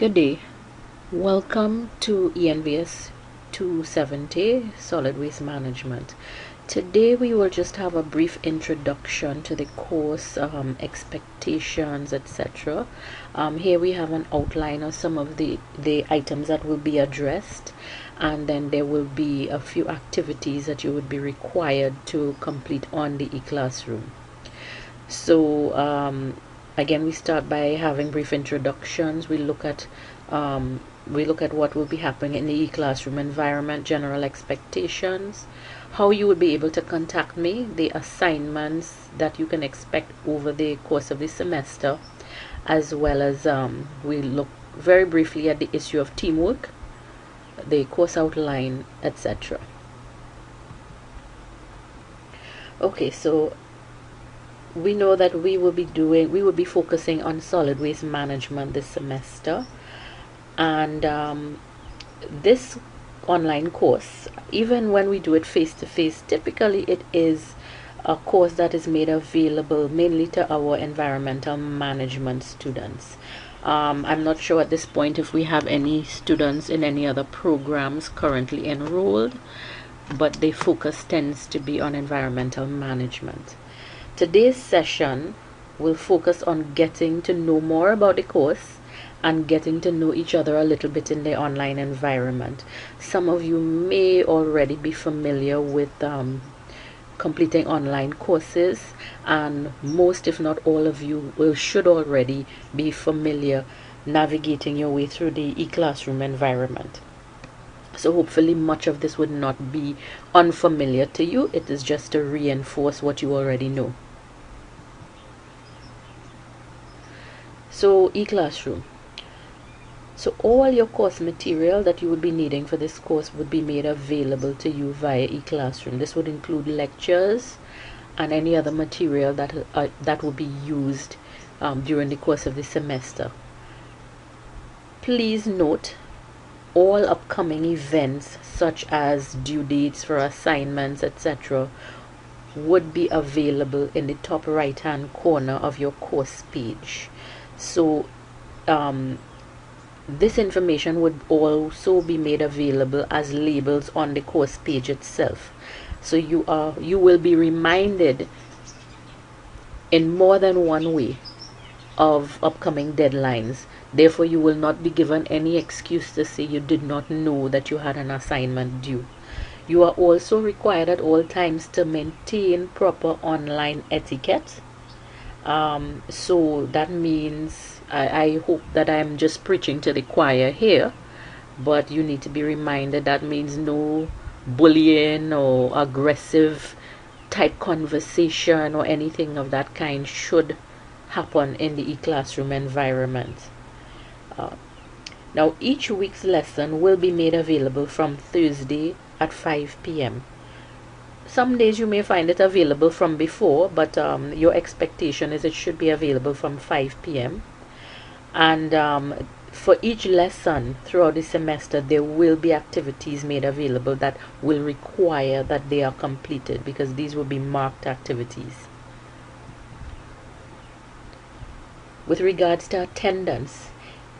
Good day. Welcome to ENVS 270 Solid Waste Management. Today we will just have a brief introduction to the course, expectations, etc. Here we have an outline of some of the items that will be addressed, and then there will be a few activities that you would be required to complete on the e-classroom. So again, we start by having brief introductions. We look at what will be happening in the e-classroom environment, general expectations, how you would be able to contact me, the assignments that you can expect over the course of the semester, as well as we look very briefly at the issue of teamwork, the course outline, etc. Okay, so we know that we will be focusing on solid waste management this semester, and this online course, even when we do it face to face, typically it is a course that is made available mainly to our environmental management students. I'm not sure at this point if we have any students in any other programs currently enrolled, but the focus tends to be on environmental management. Today's session will focus on getting to know more about the course and getting to know each other a little bit in the online environment. Some of you may already be familiar with completing online courses, and most, if not all of you, should already be familiar navigating your way through the e-classroom environment. So hopefully much of this would not be unfamiliar to you. It is just to reinforce what you already know. So e-classroom. So all your course material that you would be needing for this course would be made available to you via e-classroom. This would include lectures and any other material that will be used during the course of the semester. Please note, all upcoming events such as due dates for assignments, etc., would be available in the top right hand corner of your course page. So this information would also be made available as labels on the course page itself. So you will be reminded in more than one way of upcoming deadlines. Therefore, you will not be given any excuse to say you did not know that you had an assignment due. You are also required at all times to maintain proper online etiquette. So that means, I hope that I'm just preaching to the choir here, but you need to be reminded that means no bullying or aggressive type conversation or anything of that kind should happen in the e-classroom environment. Now each week's lesson will be made available from Thursday at 5 p.m. Some days you may find it available from before, but your expectation is it should be available from 5 p.m. And for each lesson throughout the semester, there will be activities made available that will require that they are completed, because these will be marked activities. With regards to attendance,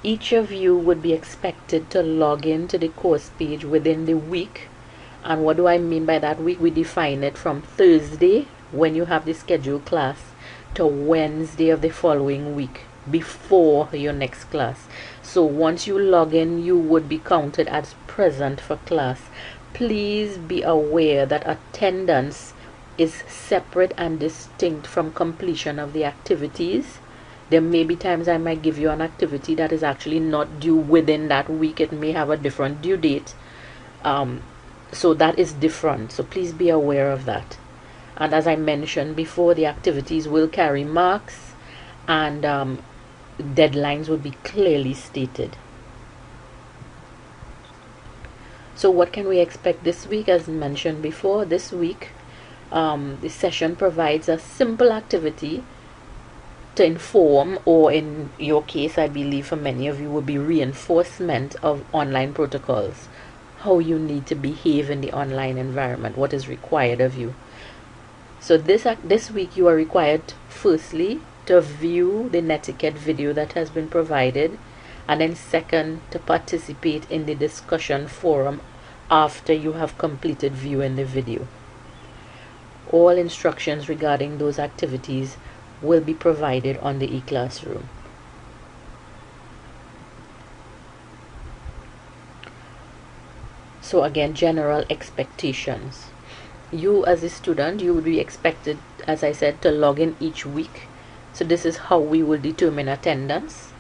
each of you would be expected to log in to the course page within the week. And what do I mean by that week? We define it from Thursday, when you have the scheduled class, to Wednesday of the following week before your next class. So once you log in, you would be counted as present for class. Please be aware that attendance is separate and distinct from completion of the activities. There may be times I might give you an activity that is actually not due within that week. It may have a different due date. So that is different. So please be aware of that. And as I mentioned before, the activities will carry marks, and deadlines will be clearly stated. So what can we expect this week? As mentioned before, this week the session provides a simple activity to inform, or in your case, I believe for many of you, will be reinforcement of online protocols. How you need to behave in the online environment, what is required of you. So this week you are required, firstly, to view the netiquette video that has been provided, and then second, to participate in the discussion forum after you have completed viewing the video. All instructions regarding those activities will be provided on the eClassroom. So again, general expectations. You as a student, you will be expected, as I said, to log in each week. So this is how we will determine attendance.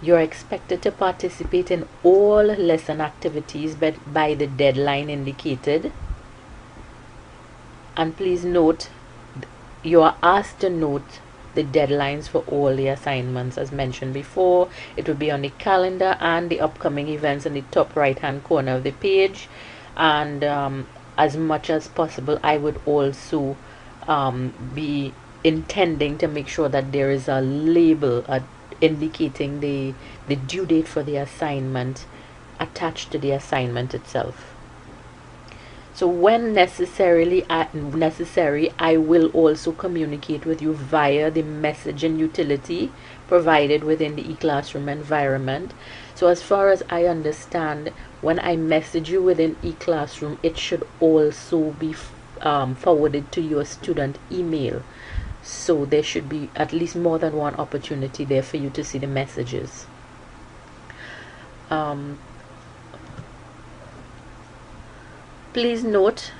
You're expected to participate in all lesson activities by the deadline indicated. And please note, you are asked to note the deadlines for all the assignments. As mentioned before, it will be on the calendar and the upcoming events in the top right hand corner of the page. And as much as possible, I would also be intending to make sure that there is a label indicating the due date for the assignment attached to the assignment itself. So when necessary, I will also communicate with you via the messaging utility provided within the eClassroom environment. So as far as I understand, when I message you within eClassroom, it should also be forwarded to your student email. So there should be at least more than one opportunity there for you to see the messages. Please note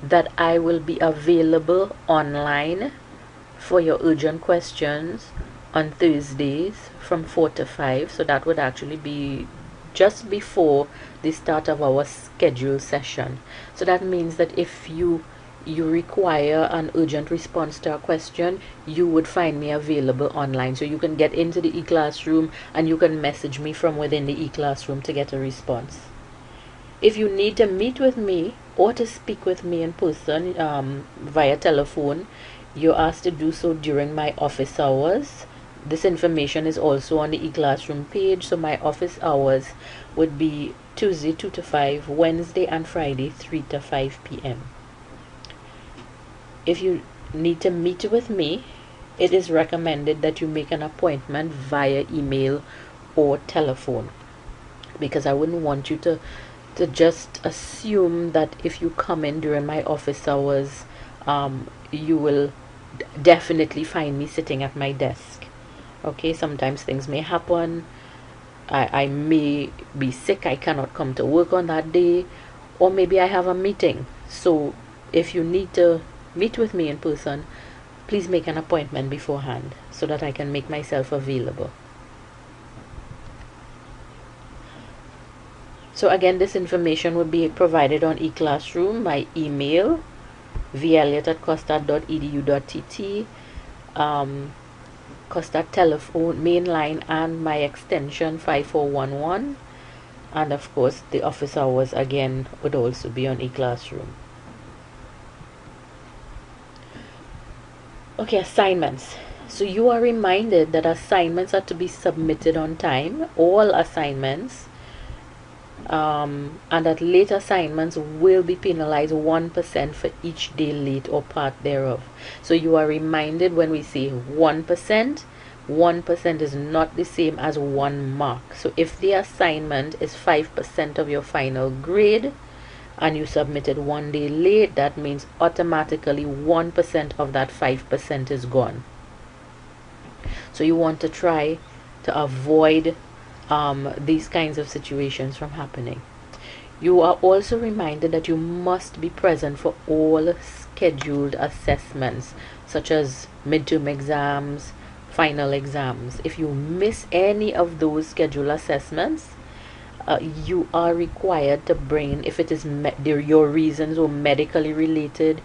that I will be available online for your urgent questions on Thursdays from 4 to 5. So that would actually be just before the start of our scheduled session. So that means that if you require an urgent response to a question, you would find me available online. So you can get into the eClassroom and you can message me from within the eClassroom to get a response. If you need to meet with me or to speak with me in person via telephone, you're asked to do so during my office hours. This information is also on the eClassroom page. So my office hours would be Tuesday 2 to 5, Wednesday and Friday 3 to 5 p.m. If you need to meet with me, it is recommended that you make an appointment via email or telephone, because I wouldn't want you to just assume that if you come in during my office hours, you will definitely find me sitting at my desk. Okay, sometimes things may happen. I may be sick, I cannot come to work on that day, or maybe I have a meeting. So if you need to meet with me in person, please make an appointment beforehand so that I can make myself available. So again, this information will be provided on eClassroom, my email, veliot@costart.edu.tt, Costart telephone main line, and my extension 5411, and of course the office hours again would also be on eClassroom. Okay, assignments. So you are reminded that assignments are to be submitted on time, all assignments, and that late assignments will be penalized 1% for each day late or part thereof. So you are reminded when we say 1%, 1% is not the same as 1 mark. So if the assignment is 5% of your final grade and you submitted 1 day late, that means automatically 1% of that 5% is gone. So you want to try to avoid these kinds of situations from happening. You are also reminded that you must be present for all scheduled assessments, such as midterm exams, final exams. If you miss any of those scheduled assessments, you are required to bring, if it is your reasons or medically related,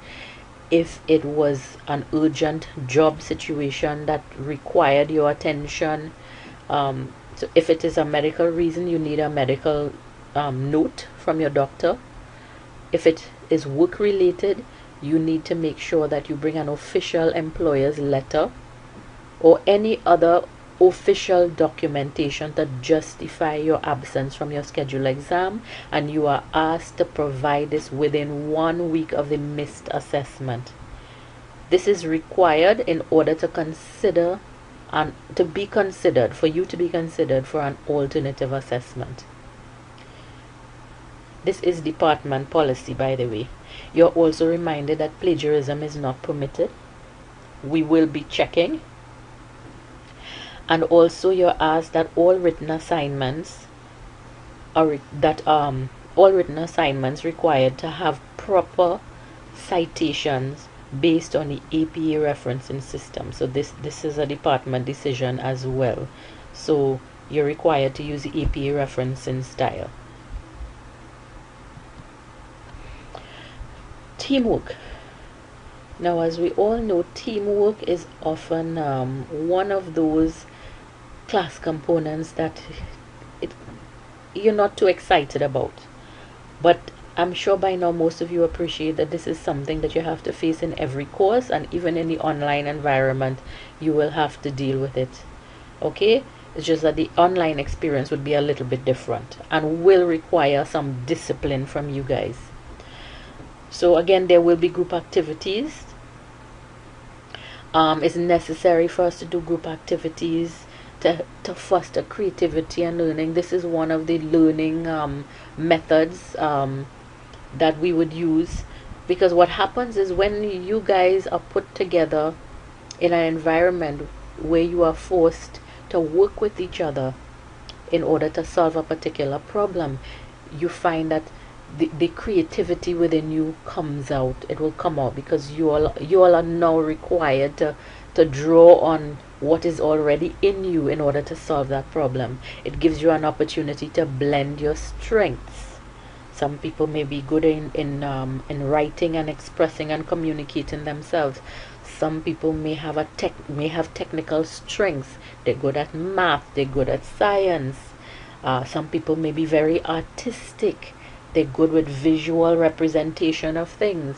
if it was an urgent job situation that required your attention, so if it is a medical reason, you need a medical note from your doctor. If it is work related, you need to make sure that you bring an official employer's letter or any other official documentation to justify your absence from your scheduled exam, and you are asked to provide this within 1 week of the missed assessment. This is required in order to consider and to be considered, for you to be considered for an alternative assessment. This is department policy, by the way. You're also reminded that plagiarism is not permitted. We will be checking. And also you're asked that all written assignments required to have proper citations based on the APA referencing system. So this is a department decision as well. So you're required to use the APA referencing style. Teamwork. Now, as we all know, teamwork is often one of those class components that you're not too excited about. But I'm sure by now most of you appreciate that this is something that you have to face in every course, and even in the online environment you will have to deal with it. Okay? It's just that the online experience would be a little bit different and will require some discipline from you guys. So again, there will be group activities. It's necessary for us to do group activities to foster creativity and learning. This is one of the learning methods that we would use, because what happens is when you guys are put together in an environment where you are forced to work with each other in order to solve a particular problem, you find that the creativity within you comes out. It will come out because you all are now required to draw on what is already in you in order to solve that problem. It gives you an opportunity to blend your strengths. Some people may be good in writing and expressing and communicating themselves. Some people may have technical strengths. They're good at math. They're good at science. Some people may be very artistic. They're good with visual representation of things.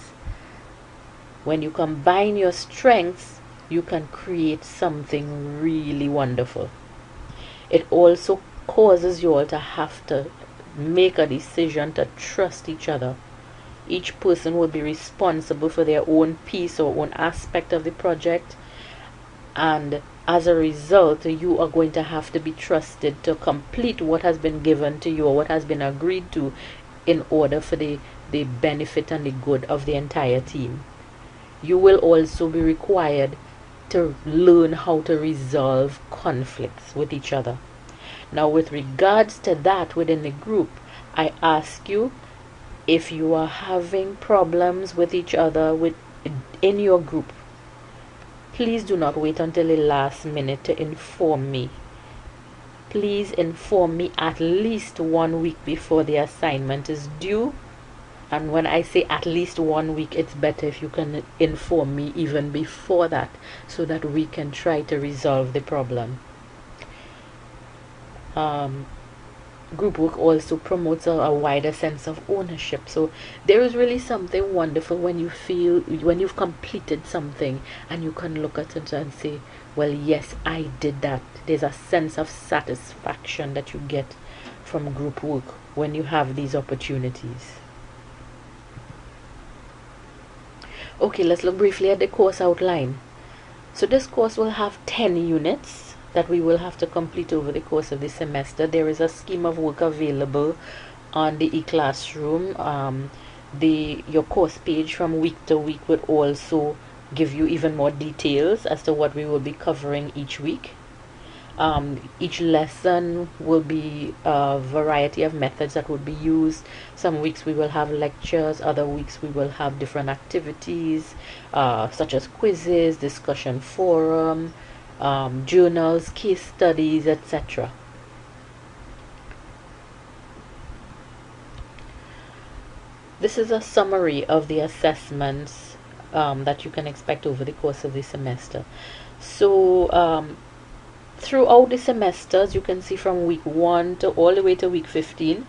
When you combine your strengths, you can create something really wonderful. It also causes you all to have to make a decision to trust each other. Each person will be responsible for their own piece or own aspect of the project, and as a result you are going to have to be trusted to complete what has been given to you or what has been agreed to in order for the benefit and the good of the entire team. You will also be required to learn how to resolve conflicts with each other. Now, with regards to that within the group, I ask you, if you are having problems with each other in your group, please do not wait until the last minute to inform me. Please inform me at least 1 week before the assignment is due. And when I say at least 1 week, it's better if you can inform me even before that, so that we can try to resolve the problem. Group work also promotes a wider sense of ownership. So there is really something wonderful when you've completed something and you can look at it and say, well, yes, I did that. There's a sense of satisfaction that you get from group work when you have these opportunities. Okay, let's look briefly at the course outline. So this course will have 10 units that we will have to complete over the course of the semester. There is a scheme of work available on the eClassroom. Your course page from week to week would also give you even more details as to what we will be covering each week. Each lesson will be a variety of methods that would be used. Some weeks we will have lectures, other weeks we will have different activities such as quizzes, discussion forum, journals, case studies, etc. This is a summary of the assessments that you can expect over the course of the semester. So throughout the semesters, you can see from week 1 to all the way to week 15,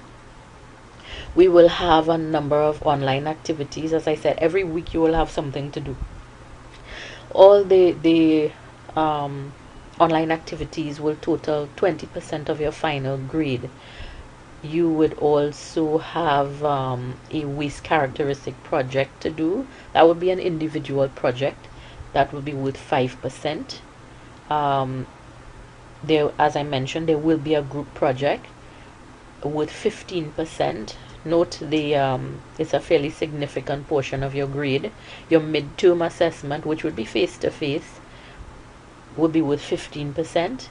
we will have a number of online activities. As I said, every week you will have something to do. All the online activities will total 20% of your final grade. You would also have a waste characteristic project to do. That would be an individual project. That will be worth 5%. there, as I mentioned, there will be a group project with 15%. Note it's a fairly significant portion of your grade. Your midterm assessment, which would be face-to-face, would be with 15%.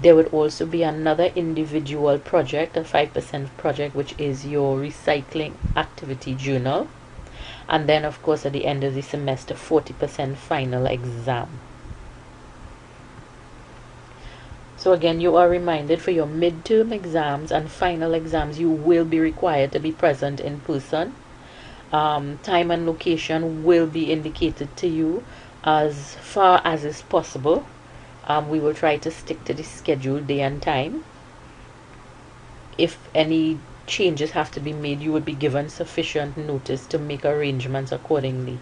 There would also be another individual project, a 5% project, which is your recycling activity journal. And then, of course, at the end of the semester, 40% final exam. So again, you are reminded for your midterm exams and final exams, you will be required to be present in person. Time and location will be indicated to you as far as is possible. We will try to stick to the scheduled day and time. If any changes have to be made, you would be given sufficient notice to make arrangements accordingly.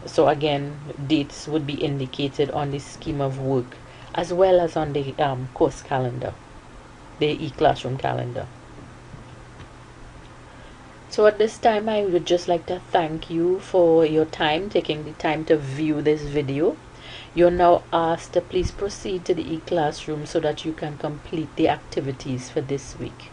So again, dates would be indicated on the scheme of work as well as on the course calendar, the e-classroom calendar. So at this time, I would just like to thank you for your time, taking the time to view this video. You're now asked to please proceed to the e-classroom so that you can complete the activities for this week.